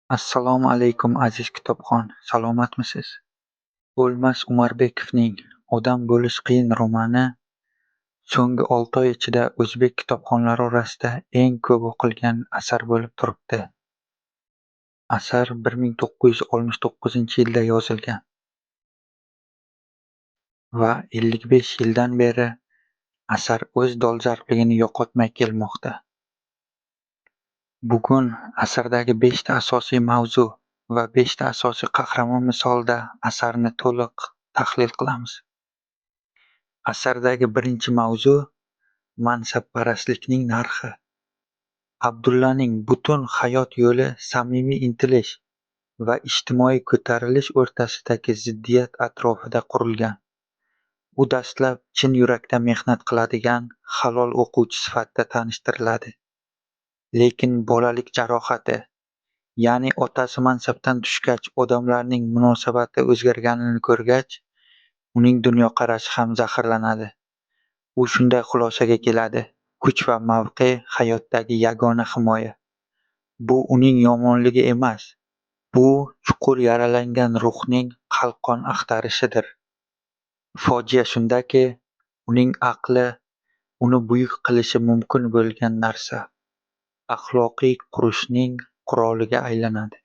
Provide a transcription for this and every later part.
Assalomu alaykum aziz kitobxon, salomatmisiz? O'lmas Umarbekovning "Odam bo'lish qiyin" romani so'nggi 6 oy ichida o'zbek kitobxonlari orasida eng ko'p o'qilgan asar bo'lib turibdi. Asar 1969-yilda yozilgan va 55 yildan beri asar o'z dolzarbligini yo'qotmay kelmoqda. Bugun asardagi 5 ta asosiy mavzu va 5 ta asosiy qahramon misolida asarni to'liq tahlil qilamiz. Asardagi birinchi mavzu mansabparastlikning narxi. Abdullaning butun hayot yo'li samimiy intilish va ijtimoiy ko'tarilish o'rtasidagi ziddiyat atrofida qurilgan. U dastlab chin yurakdan mehnat qiladigan halol o'quvchi sifatida tanishtiriladi. Lekin bolalik jarohati, ya'ni otasi mansabdan tushgach odamlarning munosabati o'zgarganini ko'rgach, uning dunyoqarashi ham zaharlanadi. U shunday xulosaga keladi: kuch va mavqe hayotdagi yagona himoya. Bu uning yomonligi emas, bu chuqur yaralangan ruhning qalqon axtarishidir. Fojia shundaki, uning aqli uni buyuk qilishi mumkin bo'lgan narsa axloqiy qurishning quroliga aylanadi.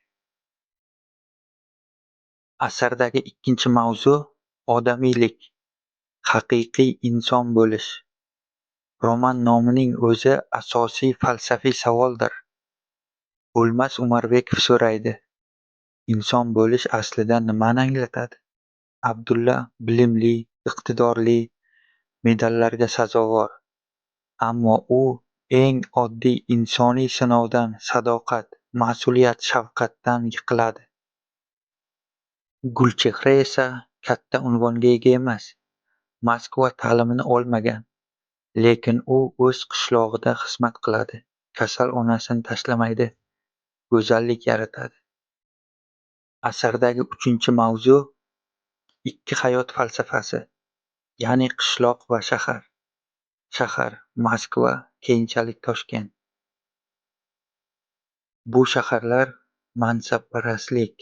Asardagi ikkinchi mavzu odamiylik, haqiqiy inson bo'lish. Roman nomining o'zi asosiy falsafiy savoldir. O'lmas Umarbekov so'raydi: inson bo'lish aslida nimani anglatadi? Abdulla bilimli, iqtidorli, medallarga sazovor. Ammo u eng oddiy insoniy sinovdan, sadoqat, mas'uliyat, shafqatdan yiqiladi. Gulchehra esa katta unvonga ega emas. Moskva ta'limini olmagan, lekin u o'z qishlog'ida xizmat qiladi, kasal onasini tashlamaydi, go'zallik yaratadi. Asardagi uchinchi mavzu ikki hayot falsafasi, ya'ni qishloq va shahar. Shahar Moskva, keyinchalik Toshkent. Bu shaharlar mansabparastlik,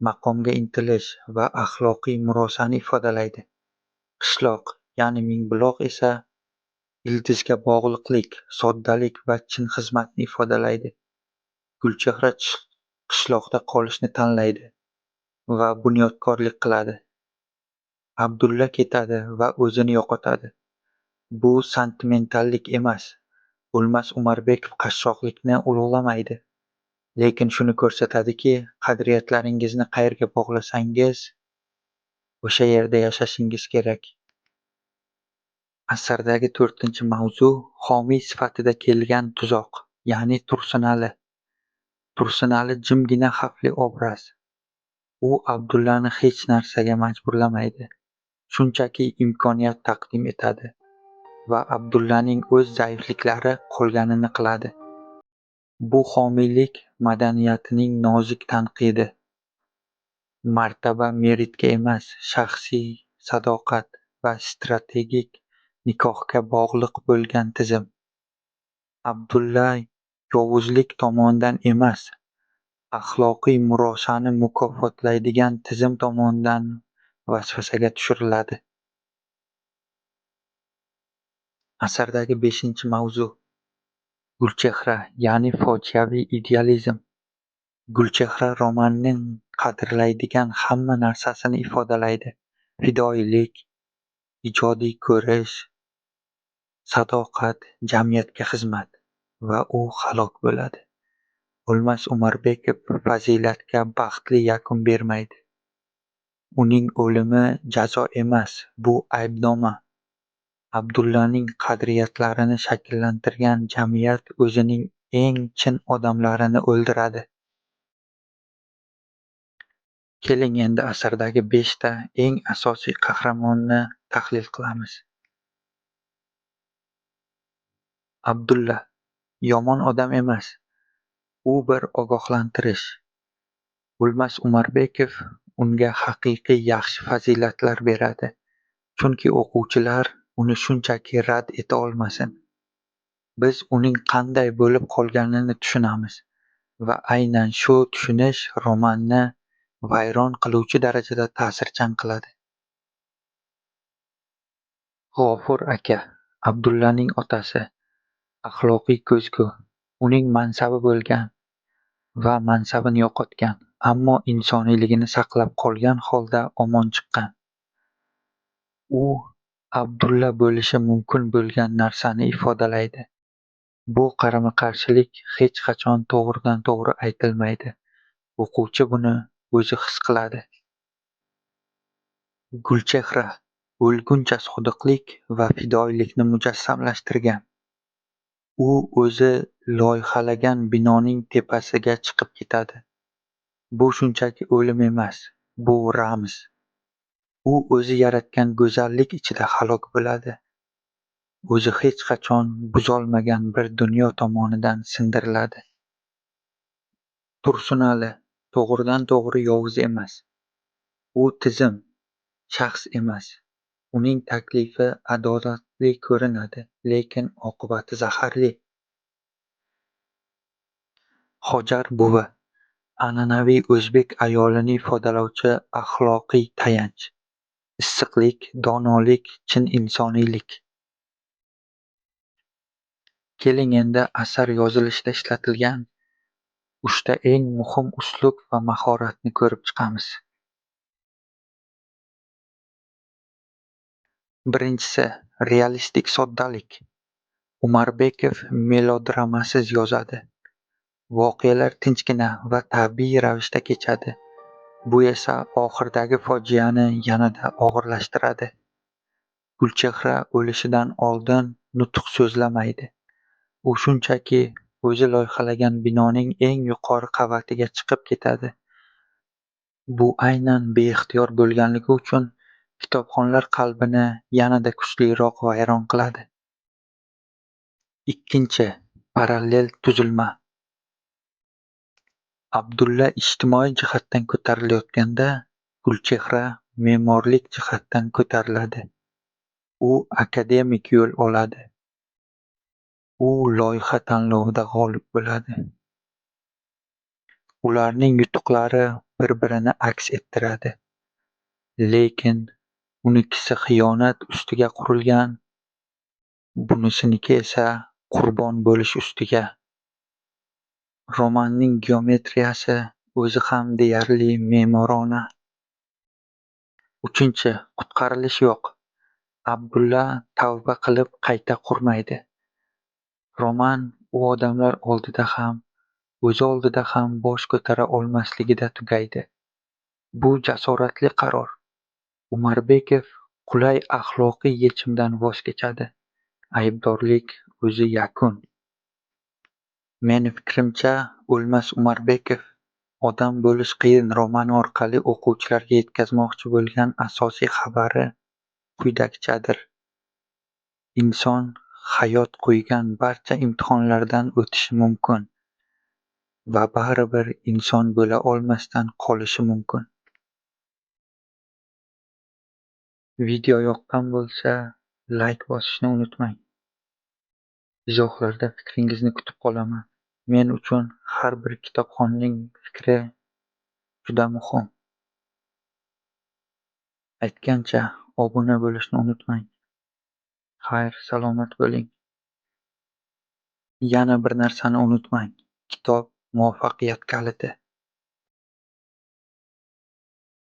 maqomga intilish va axloqiy murosani ifodalaydi. Qishloq, ya'ni Mingbuloq esa ildizga bog'liqlik, soddalik va chin xizmatni ifodalaydi. Gulchehra qishloqda qolishni tanlaydi va bunyodkorlik qiladi. Abdulla ketadi va o'zini yo'qotadi. Bu sentimentallik emas. O'lmas Umarbekov qashshoqlikni ulug'lamaydi, lekin shuni ko'rsatadiki, qadriyatlaringizni qayerga bog'lasangiz, o'sha yerda yashashingiz kerak. Asardagi to'rtinchi mavzu homiy sifatida kelgan tuzoq, ya'ni Tursunali. Tursunali jimgina xavfli obraz. U Abdullani hech narsaga majburlamaydi, shunchaki imkoniyat taqdim etadi va Abdullaning o'z zaifliklari qolganini qiladi. Bu homiylik madaniyatining nozik tanqidi. Martaba meritga emas, shaxsiy sadoqat va strategik nikohga bog'liq bo'lgan tizim. Abdulla yovuzlik tomonidan emas, axloqiy murosani mukofotlaydigan tizim tomonidan vasvasaga tushiriladi. Asardagi beshinchi mavzu Gulchehra, ya'ni fojiaviy idealizm. Gulchehra romanning qadrlaydigan hamma narsasini ifodalaydi: fidoyilik, ijodiy ko'rish, sadoqat, jamiyatga xizmat, va u halok bo'ladi. O'lmas Umarbekov fazilatga baxtli yakun bermaydi. Uning o'limi jazo emas, bu aybnoma. Abdullaning qadriyatlarini shakllantirgan jamiyat o'zining eng chin odamlarini o'ldiradi. Keling endi asardagi 5 ta eng asosiy qahramonni tahlil qilamiz. Abdulla yomon odam emas, u bir ogohlantirish. O'lmas Umarbekov unga haqiqiy yaxshi fazilatlar beradi, chunki o'quvchilar uni shunchaki rad eta olmasin. Biz uning qanday bo'lib qolganini tushunamiz Va aynan shu tushunish romanni vayron qiluvchi darajada ta'sirchan qiladi. G'ofur aka, Abdullaning otasi, axloqiy ko'zgu. Uning mansabi bo'lgan va mansabini yo'qotgan, ammo insoniyligini saqlab qolgan holda omon chiqqan. U Abdulla bo'lishi mumkin bo'lgan narsani ifodalaydi. Bu qarama-qarshilik hech qachon to'g'ridan-to'g'ri aytilmaydi. O'quvchi buni o'zi his qiladi. Gulchehra o'lguncha sodiqlik va fidoyilikni mujassamlashtirgan. U o'zi loyihalagan binoning tepasiga chiqib ketadi. Bu shunchaki o'lim emas, bu ramz. U o'zi yaratgan go'zallik ichida halok bo'ladi. O'zi hech qachon buzolmagan bir dunyo tomonidan sindiriladi. Tursunali to'g'ridan-to'g'ri yovuz emas. U tizim, shaxs emas. Uning taklifi adolatli ko'rinadi, lekin oqibati zaharli. Hojar buvi an'anaviy o'zbek ayolini ifodalovchi axloqiy tayanch. Issiqlik, donolik, chin insoniylik. Keling endi asar yozilishida ishlatilgan 3 ta eng muhim uslub va mahoratni ko'rib chiqamiz. Birinchisi, realistik soddalik. Umarbekov melodramasiz yozadi. Voqealar tinchgina va tabiiy ravishda kechadi. Bu esa oxirdagi fojiani yanada og'irlashtiradi. Gulchehra o'lishidan oldin nutq so'zlamaydi. U shunchaki o'zi loyihalagan binoning eng yuqori qavatiga chiqib ketadi. Bu aynan beixtiyor bo'lganligi uchun kitobxonlar qalbini yanada kuchliroq vayron qiladi. Ikkinchi, parallel tuzilma. Abdulla ijtimoiy jihatdan ko'tarilayotganda, Gulchehra me'morlik jihatdan ko'tariladi. U akademik yo'l oladi. U loyiha tanlovida g'olib bo'ladi. Ularning yutuqlari bir-birini aks ettiradi. Lekin unikisi xiyonat ustiga qurilgan, bunisiniki esa qurbon bo'lish ustiga. Romanning geometriyasi o'zi ham deyarli me'morona. Uchinchi, qutqarilish yo'q. Abdulla tavba qilib qayta qurmaydi. Roman u odamlar oldida ham, o'zi oldida ham bosh ko'tara olmasligida tugaydi. Bu jasoratli qaror. Umarbekov qulay axloqiy yechimdan voz kechadi. Aybdorlik o'zi yakun. Meni fikrimcha, O'lmas Umarbekov Odam bo'lish qiyin romani orqali o'quvchilarga yetkazmoqchi bo'lgan asosiy xabari quyidagichadir. Inson hayot qo'ygan barcha imtihonlardan o'tishi mumkin va baribir inson bo'la olmasdan qolishi mumkin. Video yoqqan bo'lsa, like bosishni unutmang. Izohlarda fikringizni kutib qolaman. Men uchun har bir kitobxonning fikri juda muhim. Aytgancha, obuna bo'lishni unutmang. Xayr, salomat bo'ling. Yana bir narsani unutmang. Kitob muvaffaqiyat kaliti.